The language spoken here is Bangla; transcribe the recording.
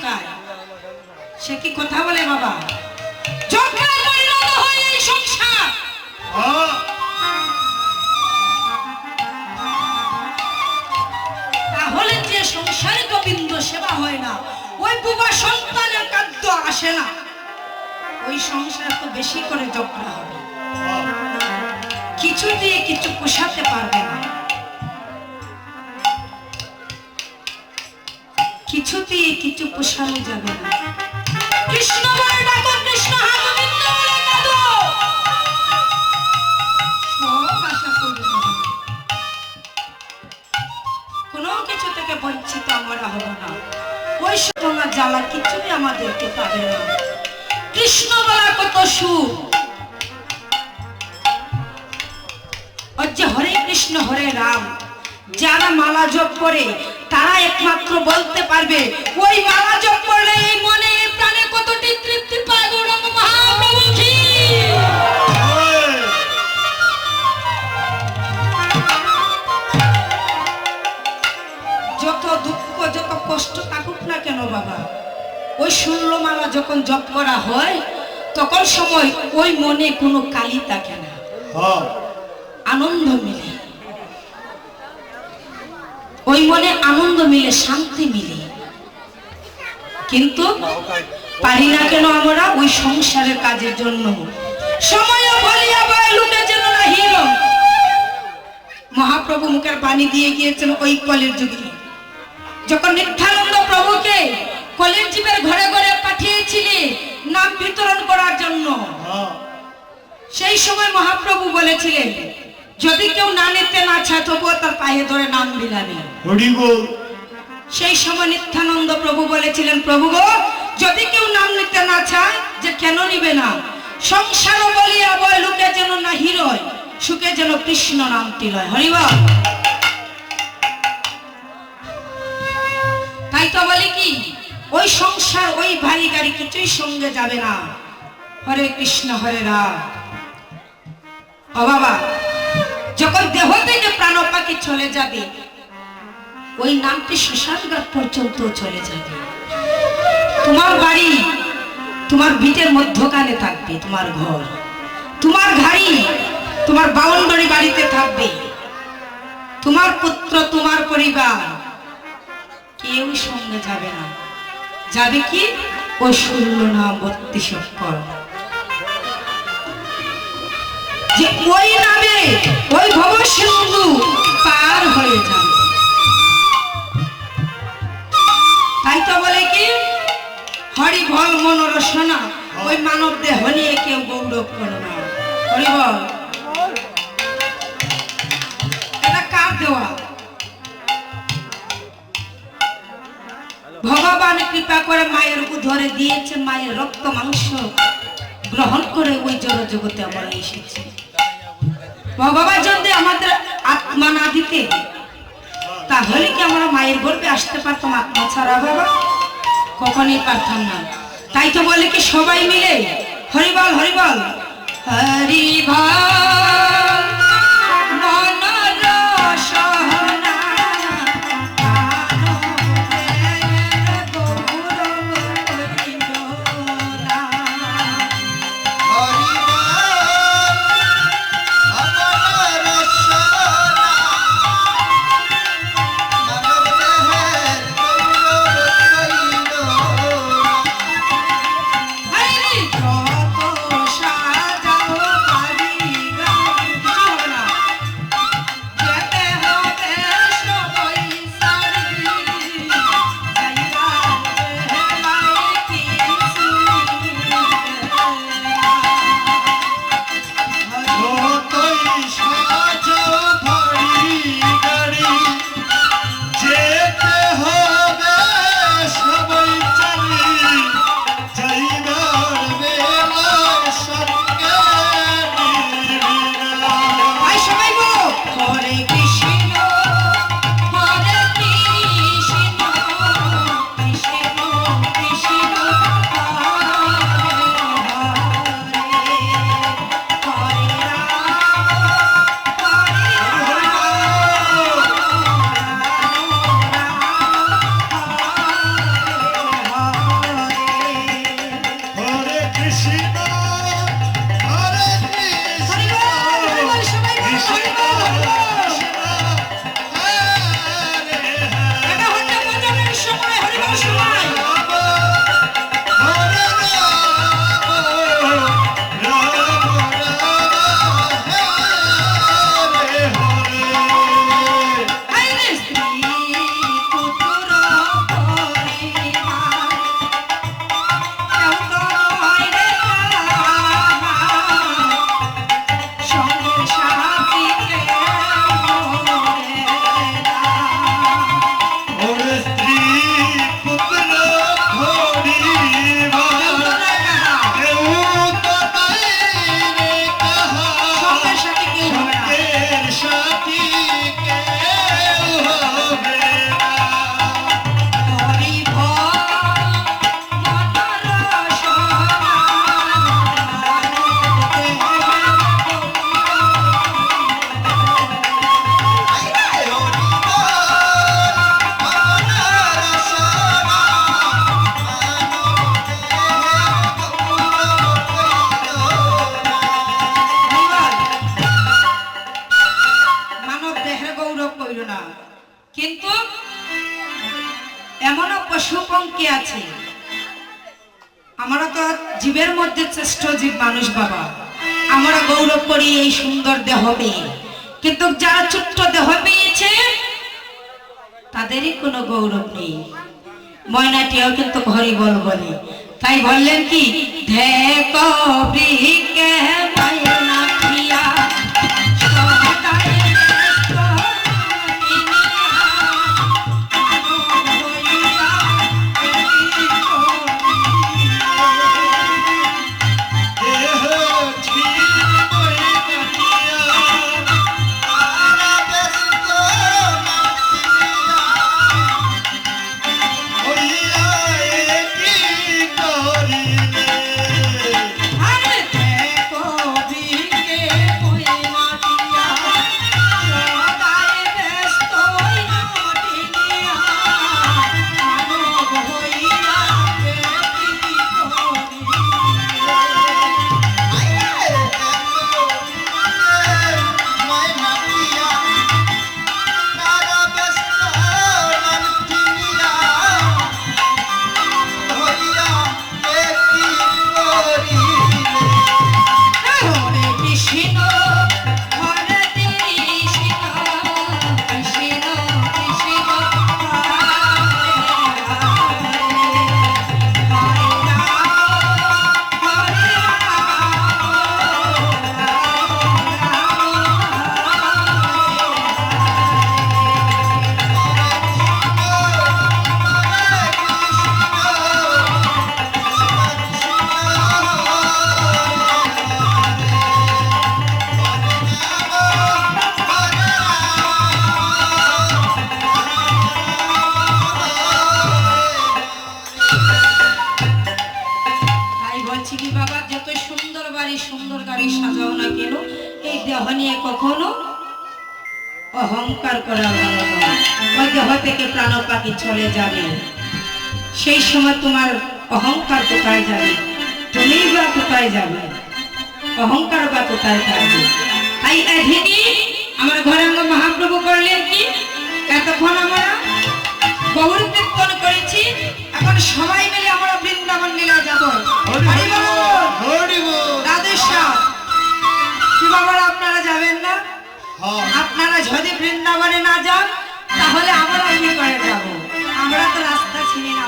ঝগড়ায় সে কি কথা বলে বাবা? ঝগড়ায় পরিণত হয় এই সংসার। তাহলে যে সংসারে গোবিন্দ সেবা হয় না, ওই বুবা সন্তানের খাদ্য আসে না, ওই সংসার তো বেশি করে ঝগড়া হবে, কিছু দিয়ে কিছু পোষাতে পারবে না, কিছু দিয়ে কিছু পোষানো যাবে না। কৃষ্ণ বলে ডাকো, কৃষ্ণ হা গোবিন্দ বলে কাঁদো, সব আশা করবে কোনো কিছু থেকে বঞ্চিত আমরা হব না। ওই সোনা জ্বালা কিছুই আমাদেরকে পাবে না। কৃষ্ণ বলা কত সুখ। যে হরে কৃষ্ণ হরে রাম যারা মালা জপ করে তারা একমাত্র বলতে পারবে ওই মালা জপ করলে এই মনে প্রাণে কতটি তৃপ্তি পায়। গৌরাঙ্গ মহাপ্রভু কি যত দুঃখ যত কষ্ট থাকুক না কেন বাবা, ওই 16 মালা যখন জপ করা হয় তখন সময় ওই মনে কোনো কালি থাকে না, আনন্দ মিলে, ওই মনে আনন্দ মিলে, শান্তি মিলে। কিন্তু পারি না কেন আমরা? ওই সংসারের কাজের জন্য সময় বলিয়া বয় লুটে যেন না হিরো। মহাপ্রভু মুখের বাণী দিয়ে গিয়েছেন ওই কলির যুগে, যখন নিত্যানন্দ প্রভুকে কলির জীবের ঘরে ঘরে পাঠিয়েছিলেন নাম বিতরণ করার জন্য, সেই সময় মহাপ্রভু বলেছিলেন যদি কেউ না নিতে না চায় তবুও তার পায়ে ধরে নাম বিলাবে। সেই সময় নিত্যানন্দ প্রভু বলেছিলেন প্রভু গো, যদি কেউ নাম নিতে না চায় যে কেন নিবে না, সংসার বলিয়া বয় লোকে যেন না হিরয়, সুখে যেন কৃষ্ণ নামটি লয়। হরিবল। তাই তো বলি কি ওই সংসার ওই ভারী গাড়ি কিছুই সঙ্গে যাবে না। হরে কৃষ্ণ হরে রাম। ও বাবা, যখন দেহ থেকে প্রাণ পাখি চলে যাবে ওই নামটি শ্মশানঘাট পর্যন্ত চলে যাবে। তোমার বাড়ি তোমার ভিটের মধ্যখানে থাকবে, তোমার ঘর, তোমার গাড়ি তোমার বাউন্ডারি বাড়িতে থাকবে, তোমার পুত্র তোমার পরিবার কেউ সঙ্গে যাবে না। যাবে কি ওই 16 নাম 32 অক্ষর, যে ওই নামে ওই ভব সিন্ধু পার হয়ে যাবে। তাই তো বলে কি হরি বল মনোরসনা, ওই মানব দেহ নিয়ে কেউ গৌরব করে না। হরি বল। এটা কার দেওয়া? ভগবান কৃপা করে মায়ের উদরে দিয়েছে, মায়ের রক্ত মাংস গ্রহণ করে ওই জড় জগতে আমরা এসেছি। ভগবান যদি আমাদের আত্মা না দিতে তাহলে কি আমরা মায়ের গর্ভে আসতে পারতাম? আত্মা ছাড়া বাবা কখনই পারতাম না। তাই তো বলে কি সবাই মিলে হরিবল হরিবল হরিবল মনোরসনা। কম কে আছে? আমরা তো জীবের মধ্যে শ্রেষ্ঠ জীব মানুষ বাবা, আমরা গৌরব করি এই সুন্দর দেহ পেয়ে, কিন্তু যারা ছোট্ট দেহ পেয়েছে তাদেরই কোনো গৌরব নেই। ময়নাটিও কিন্তু হরি বল বলে, তাই বললেন কি দেখো বৃকে ময়না প্রিয়া সদায় ব্যস্ত দুনিয়া, হইয়া এই আরে দেখো বৃকে ময়না প্রিয়া সদায় ব্যস্ত দুনিয়া, মানব হইয়া এই হরে কৃষ্ণ হরে কৃষ্ণ কৃষ্ণ কৃষ্ণ তাই বলছি কি বাবা, যত সুন্দর বাড়ি সুন্দর গাড়ি সাজাও না কেন, এই দেহ নিয়ে কখনো অহংকার করা ভালো নয়। ওই দেহ থেকে প্রাণ পাখি চলে যাবে, সেই সময় তোমার অহংকার কোথায় যাবে? তুমিই বা কোথায় যাবে? অহংকার বা কোথায় থাকবে? তাই এদিনই আমার ঘরে আমরা মহাপ্রভু করলেন কি, এতক্ষণ আমরা গৌর কীর্তন করেছি, এখন সবাই মিলে আমরা বৃন্দাবন লীলা যাব। হরি বল, রাধেশ্যাম। কি বাবা আপনারা যাবেন না? আপনারা যদি বৃন্দাবনে না যান তাহলে আমরা কি করে যাব? আমরা তো রাস্তা চিনি না।